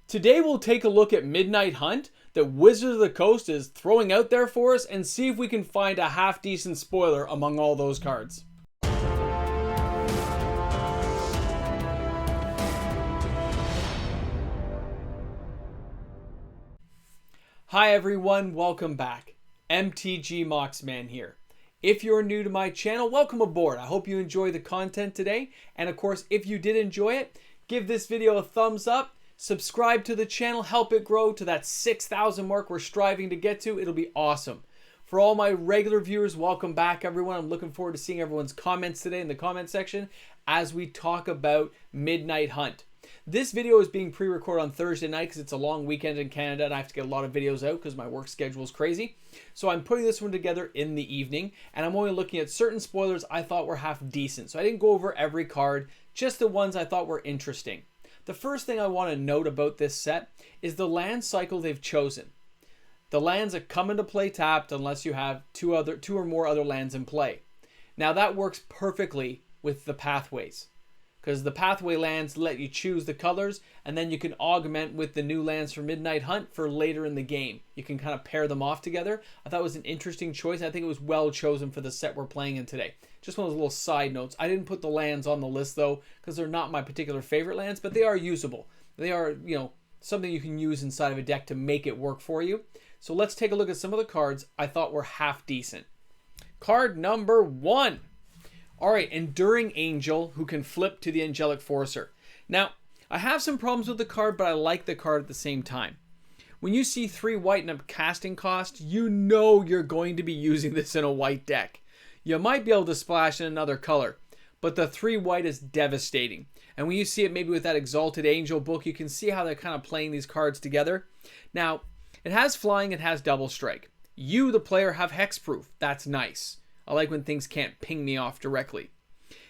Today we'll take a look at Midnight Hunt that Wizards of the Coast is throwing out there for us and see if we can find a half-decent spoiler among all those cards. Hi everyone, welcome back. MTG Moxman here. If you're new to my channel, welcome aboard. I hope you enjoy the content today. And of course, if you did enjoy it, give this video a thumbs up. Subscribe to the channel, help it grow to that 6,000 mark we're striving to get to. It'll be awesome. For all my regular viewers, welcome back everyone. I'm looking forward to seeing everyone's comments today in the comment section as we talk about Midnight Hunt. This video is being pre-recorded on Thursday night because it's a long weekend in Canada and I have to get a lot of videos out because my work schedule is crazy. So I'm putting this one together in the evening and I'm only looking at certain spoilers I thought were half decent. So I didn't go over every card, just the ones I thought were interesting. The first thing I want to note about this set is the land cycle they've chosen. The lands that come into play tapped unless you have two or more other lands in play. Now that works perfectly with the pathways because the pathway lands let you choose the colors and then you can augment with the new lands for Midnight Hunt for later in the game. You can kind of pair them off together. I thought it was an interesting choice. I think it was well chosen for the set we're playing in today. Just one of those little side notes. I didn't put the lands on the list though because they're not my particular favorite lands, but they are usable. They are, something you can use inside of a deck to make it work for you. So let's take a look at some of the cards I thought were half decent. Card number 1. All right, Enduring Angel, who can flip to the Angelic Forcer. Now, I have some problems with the card, but I like the card at the same time. When you see 3 white and a casting cost, you know you're going to be using this in a white deck. You might be able to splash in another color, but the 3 white is devastating. And when you see it maybe with that Exalted Angel book, you can see how they're kind of playing these cards together. Now, it has flying, it has double strike. You, the player, have hexproof. That's nice. I like when things can't ping me off directly.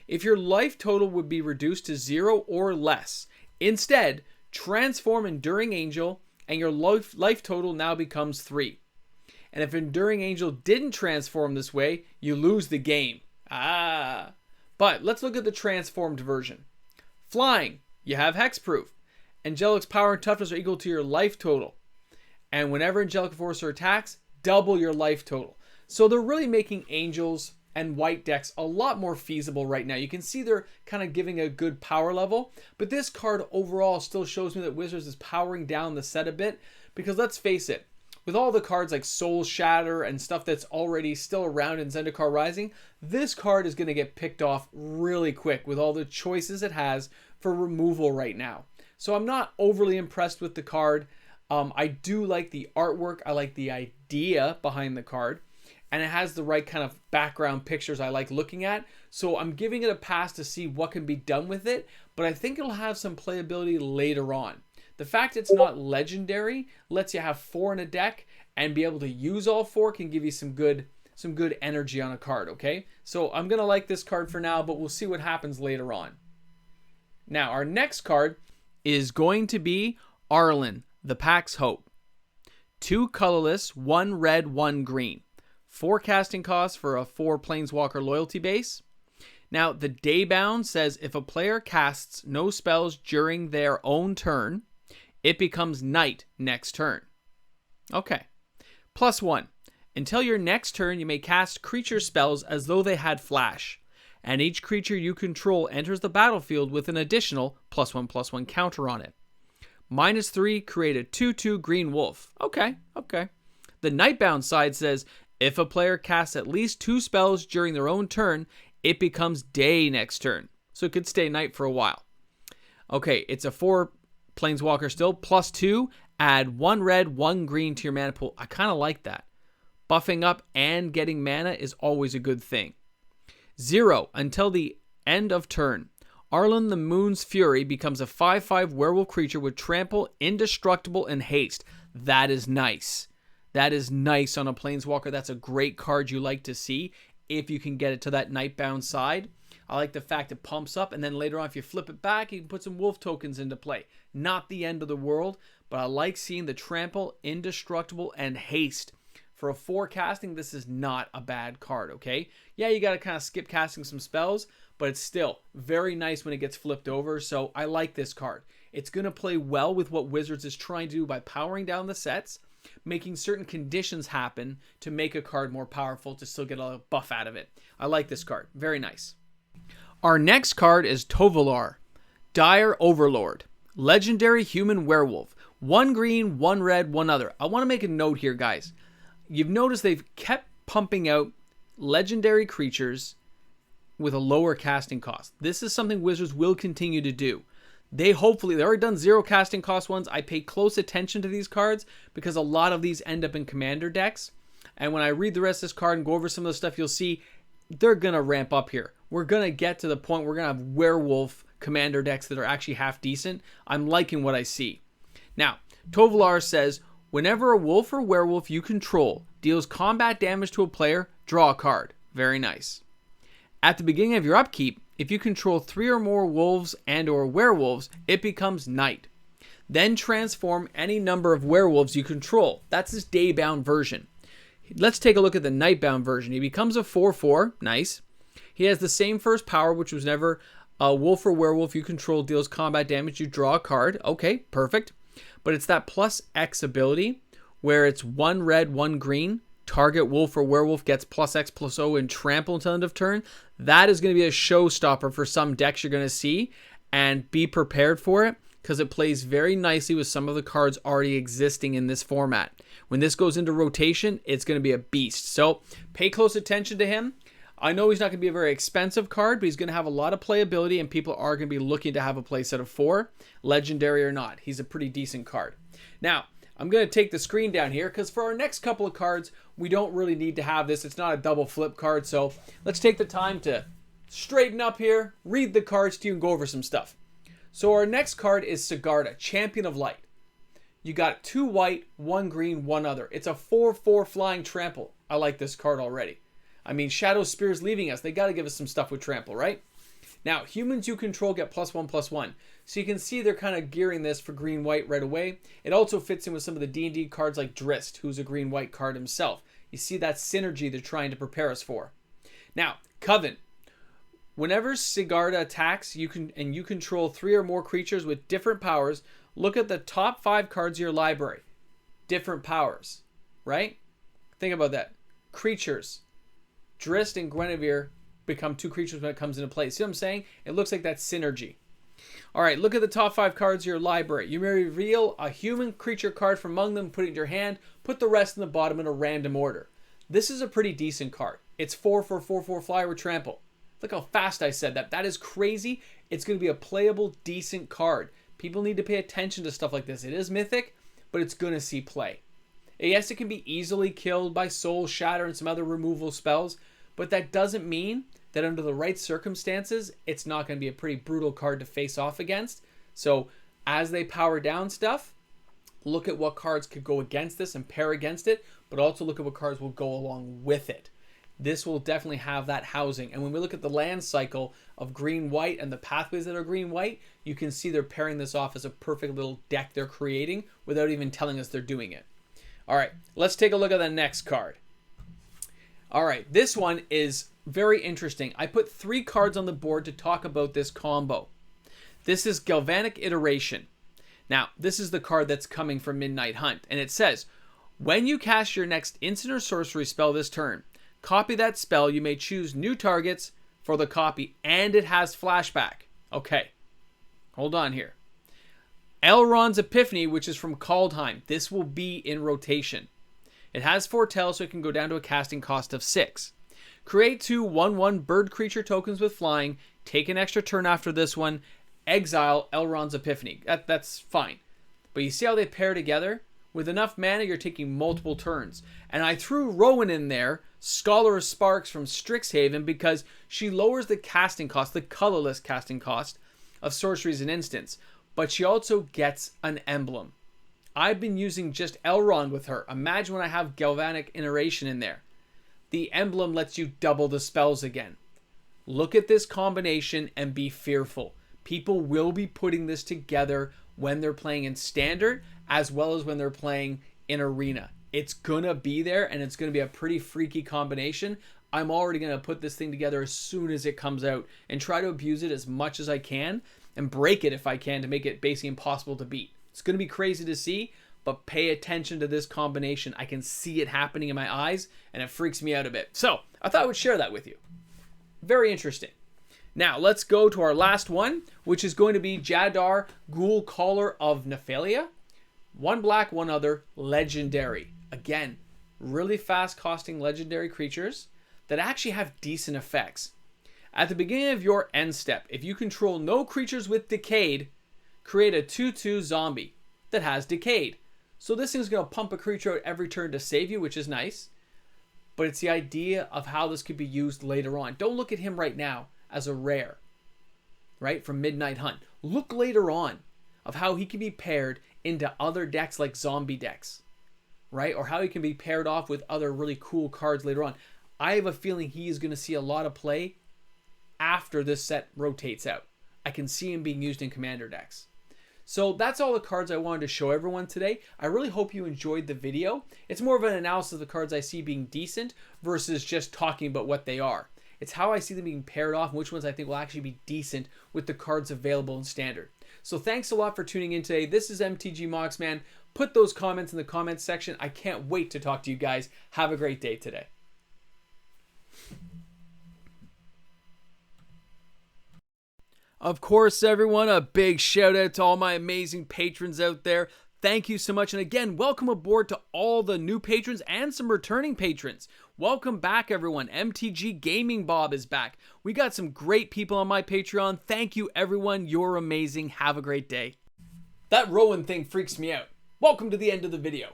If your life total would be reduced to 0 or less, instead, transform Enduring Angel and your life total now becomes 3. And if Enduring Angel didn't transform this way, you lose the game. But let's look at the transformed version. Flying, you have hexproof. Angelic's power and toughness are equal to your life total. And whenever Angelic Forcer attacks, double your life total. So they're really making angels and white decks a lot more feasible right now. You can see they're kind of giving a good power level. But this card overall still shows me that Wizards is powering down the set a bit. Because let's face it, with all the cards like Soul Shatter and stuff that's already still around in Zendikar Rising, this card is going to get picked off really quick with all the choices it has for removal right now. So I'm not overly impressed with the card. I do like the artwork. I like the idea behind the card. And it has the right kind of background pictures I like looking at. So I'm giving it a pass to see what can be done with it. But I think it'll have some playability later on. The fact it's not legendary lets you have 4 in a deck and be able to use all 4 can give you some good energy on a card, okay? So I'm going to like this card for now, but we'll see what happens later on. Now, our next card is going to be Arlen, the Pack's Hope. 2 colorless, 1 red, 1 green. 4 casting costs for a 4 Planeswalker loyalty base. Now, the Daybound says if a player casts no spells during their own turn, it becomes night next turn. Okay. +1. Until your next turn, you may cast creature spells as though they had flash. And each creature you control enters the battlefield with an additional +1/+1 counter on it. -3, create a 2/2 green wolf. Okay. The Nightbound side says if a player casts at least 2 spells during their own turn, it becomes day next turn. So it could stay night for a while. Okay, it's a 4 Planeswalker still. +2, add 1 red, 1 green to your mana pool. I kind of like that. Buffing up and getting mana is always a good thing. 0, until the end of turn. Arlen the Moon's Fury becomes a 5/5 werewolf creature with trample, indestructible, and haste. That is nice. That is nice on a Planeswalker. That's a great card you like to see if you can get it to that Nightbound side. I like the fact it pumps up, and then later on, if you flip it back, you can put some wolf tokens into play. Not the end of the world, but I like seeing the trample, indestructible, and haste. For a 4 casting, this is not a bad card, okay? Yeah, you got to kind of skip casting some spells, but it's still very nice when it gets flipped over, so I like this card. It's going to play well with what Wizards is trying to do by powering down the sets, making certain conditions happen to make a card more powerful to still get a buff out of it. I like this card. Very nice. Our next card is Tovalar, Dire Overlord, Legendary Human Werewolf. 1 green, 1 red, 1 other. I want to make a note here, guys. You've noticed they've kept pumping out legendary creatures with a lower casting cost. This is something Wizards will continue to do. They've already done 0 casting cost ones. I pay close attention to these cards because a lot of these end up in commander decks. And when I read the rest of this card and go over some of the stuff, you'll see they're going to ramp up here. We're going to get to the point where we're going to have werewolf commander decks that are actually half decent. I'm liking what I see. Now, Tovalar says, whenever a wolf or werewolf you control deals combat damage to a player, draw a card. Very nice. At the beginning of your upkeep, if you control 3 or more wolves and or werewolves, it becomes night. Then transform any number of werewolves you control. That's his day-bound version. Let's take a look at the night-bound version. He becomes a 4/4. Nice. He has the same first power, which was never a wolf or werewolf you control deals combat damage. You draw a card. Okay, perfect. But it's that plus X ability where it's 1 red, 1 green. Target wolf or werewolf gets plus X plus O and trample until end of turn. That is going to be a showstopper for some decks you're going to see, and be prepared for it because it plays very nicely with some of the cards already existing in this format. When this goes into rotation, it's going to be a beast. So pay close attention to him. I know he's not going to be a very expensive card, but he's going to have a lot of playability, and people are going to be looking to have a playset of 4, legendary or not. He's a pretty decent card. Now, I'm going to take the screen down here because for our next couple of cards, we don't really need to have this. It's not a double flip card, so let's take the time to straighten up here, read the cards to you, and go over some stuff. So our next card is Sigarda, Champion of Light. You got 2 white, 1 green, 1 other. It's a 4/4 flying trample. I like this card already. I mean, Shadow Spear's leaving us. They got to give us some stuff with trample, right? Now, humans you control get +1/+1. So you can see they're kind of gearing this for green-white right away. It also fits in with some of the D&D cards like Drist, who's a green-white card himself. You see that synergy they're trying to prepare us for. Now, Coven. Whenever Sigarda attacks, you control 3 or more creatures with different powers. Look at the top 5 cards of your library. Different powers, right? Think about that. Creatures. Drist and Guinevere become 2 creatures when it comes into play. See what I'm saying? It looks like that synergy. All right, look at the top 5 cards of your library. You may reveal a human creature card from among them, put it in your hand, put the rest in the bottom in a random order. This is a pretty decent card. It's 4/4 flyer with trample. Look how fast I said that. That is crazy. It's going to be a playable, decent card. People need to pay attention to stuff like this. It is mythic, but it's going to see play. Yes, it can be easily killed by Soul Shatter and some other removal spells, but that doesn't mean that under the right circumstances, it's not going to be a pretty brutal card to face off against. So as they power down stuff, look at what cards could go against this and pair against it, but also look at what cards will go along with it. This will definitely have that housing. And when we look at the land cycle of green-white and the pathways that are green-white, you can see they're pairing this off as a perfect little deck they're creating without even telling us they're doing it. All right, let's take a look at the next card. All right, this one is very interesting. I put 3 cards on the board to talk about this combo. This is Galvanic Iteration. Now, this is the card that's coming from Midnight Hunt, and it says, when you cast your next instant or sorcery spell this turn, copy that spell. You may choose new targets for the copy, and it has flashback. Okay, hold on here. Elrond's Epiphany, which is from Kaldheim. This will be in rotation. It has Foretell, so it can go down to a casting cost of 6. Create 2 1/1 bird creature tokens with flying. Take an extra turn after this one. Exile Elrond's Epiphany. That's fine. But you see how they pair together? With enough mana, you're taking multiple turns. And I threw Rowan in there, Scholar of Sparks from Strixhaven, because she lowers the casting cost, the colorless casting cost of sorceries and instants. But she also gets an emblem. I've been using just Elrond with her. Imagine when I have Galvanic Iteration in there. The emblem lets you double the spells again. Look at this combination and be fearful. People will be putting this together when they're playing in Standard as well as when they're playing in Arena. It's going to be there, and it's going to be a pretty freaky combination. I'm already going to put this thing together as soon as it comes out and try to abuse it as much as I can. and break it if I can to make it basically impossible to beat. It's going to be crazy to see, but pay attention to this combination. I can see it happening in my eyes, and it freaks me out a bit. So I thought I would share that with you. Very interesting. Now let's go to our last one, which is going to be Jadar Ghoul, Caller of Nephalia. One black, one other, legendary. Again, really fast costing legendary creatures that actually have decent effects. At the beginning of your end step, if you control no creatures with Decayed, create a 2/2 zombie that has Decayed. So this thing's going to pump a creature out every turn to save you, which is nice. But it's the idea of how this could be used later on. Don't look at him right now as a rare, right, from Midnight Hunt. Look later on of how he can be paired into other decks like zombie decks, right? Or how he can be paired off with other really cool cards later on. I have a feeling he is going to see a lot of play after this set rotates out. I can see him being used in commander decks. So that's all the cards I wanted to show everyone today. I really hope you enjoyed the video. It's more of an analysis of the cards I see being decent versus just talking about what they are. It's how I see them being paired off and which ones I think will actually be decent with the cards available in Standard. So thanks a lot for tuning in today. This is MTG Moxman. Put those comments in the comments section. I can't wait to talk to you guys. Have a great day today. Of course, everyone, a big shout out to all my amazing patrons out there. Thank you so much. And again, welcome aboard to all the new patrons and some returning patrons. Welcome back, everyone. MTG Gaming Bob is back. We got some great people on my Patreon. Thank you, everyone. You're amazing. Have a great day. That Rowan thing freaks me out. Welcome to the end of the video.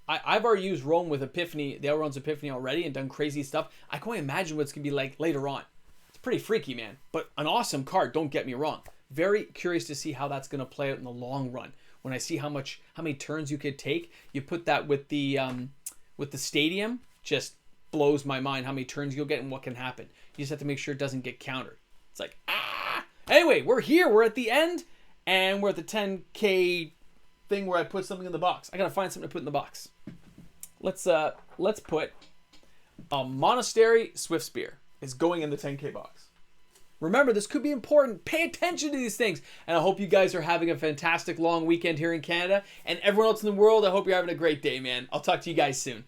I've already used Rowan with Epiphany, the Elrond's Epiphany already, and done crazy stuff. I can't imagine what it's going to be like later on. It's pretty freaky, man. But an awesome card, don't get me wrong. Very curious to see how that's going to play out in the long run. When I see how many turns you could take, you put that with the stadium, just blows my mind how many turns you'll get and what can happen. You just have to make sure it doesn't get countered. It's like, ah! Anyway, we're here. We're at the end, and we're at the 10K thing where I put something in the box. I gotta find something to put in the box. Let's put a Monastery Swiftspear is going in the 10K box. Remember, this could be important. Pay attention to these things. And I hope you guys are having a fantastic long weekend here in Canada. And everyone else in the world, I hope you're having a great day, man. I'll talk to you guys soon.